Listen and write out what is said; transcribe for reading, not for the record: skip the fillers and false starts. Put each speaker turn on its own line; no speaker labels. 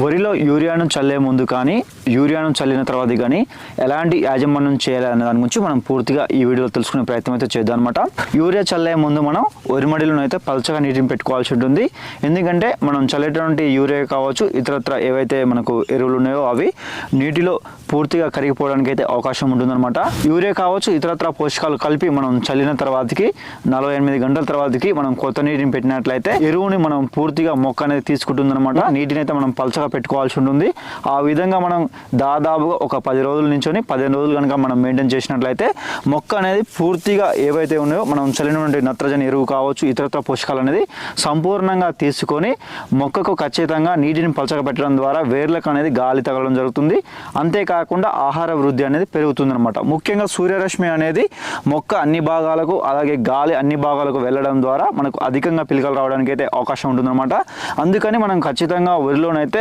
వరిలో యూరియాను చల్లే ముందు కానీ యూరియాను చల్లిన తర్వాత కానీ ఎలాంటి యాజమాన్యం చేయాలనే దాని గురించి మనం పూర్తిగా ఈ వీడియోలో తెలుసుకునే ప్రయత్నం అయితే చేద్దాం అనమాట. యూరియా చల్లే ముందు మనం వరి మడిలో అయితే పలచగా నీటిని పెట్టుకోవాల్సి ఉంటుంది. ఎందుకంటే మనం చల్లేటువంటి యూరియా కావచ్చు ఇతరత్ర ఏవైతే మనకు ఎరువులు ఉన్నాయో అవి నీటిలో పూర్తిగా కరిగిపోవడానికి అయితే అవకాశం ఉంటుందన్నమాట. యూరియా కావచ్చు ఇతరత్ర పోషకాలు కలిపి మనం చల్లిన తర్వాతకి 48 గంటల తర్వాతకి మనం కొత్త నీటిని పెట్టినట్లయితే ఎరువుని మనం పూర్తిగా మొక్క అనేది తీసుకుంటుందన్నమాట. నీటిని అయితే మనం పలచగా పెట్టుకోవాల్సి ఉంటుంది. ఆ విధంగా మనం దాదాపుగా ఒక 10 రోజుల నుంచి 15 రోజులు కనుక మనం మెయింటైన్ చేసినట్లయితే మొక్క అనేది పూర్తిగా ఏవైతే ఉన్నాయో మనం చల్లినటువంటి నత్రజని ఎరువు కావచ్చు ఇతరత్ర పోషకాలు అనేది సంపూర్ణంగా తీసుకొని మొక్కకు ఖచ్చితంగా నీటిని పలచగా పెట్టడం ద్వారా వేర్లకు అనేది గాలి తగలడం జరుగుతుంది. అంతేకాకుండా ఆహార వృద్ధి అనేది పెరుగుతుందన్నమాట. ముఖ్యంగా సూర్యరశ్మి అనేది మొక్క అన్ని భాగాలకు అలాగే గాలి అన్ని భాగాలకు వెళ్ళడం ద్వారా మనకు అధికంగా పిలకలు రావడానికి అయితే అవకాశం ఉంటుందన్నమాట. అందుకని మనం ఖచ్చితంగా వరిలోనైతే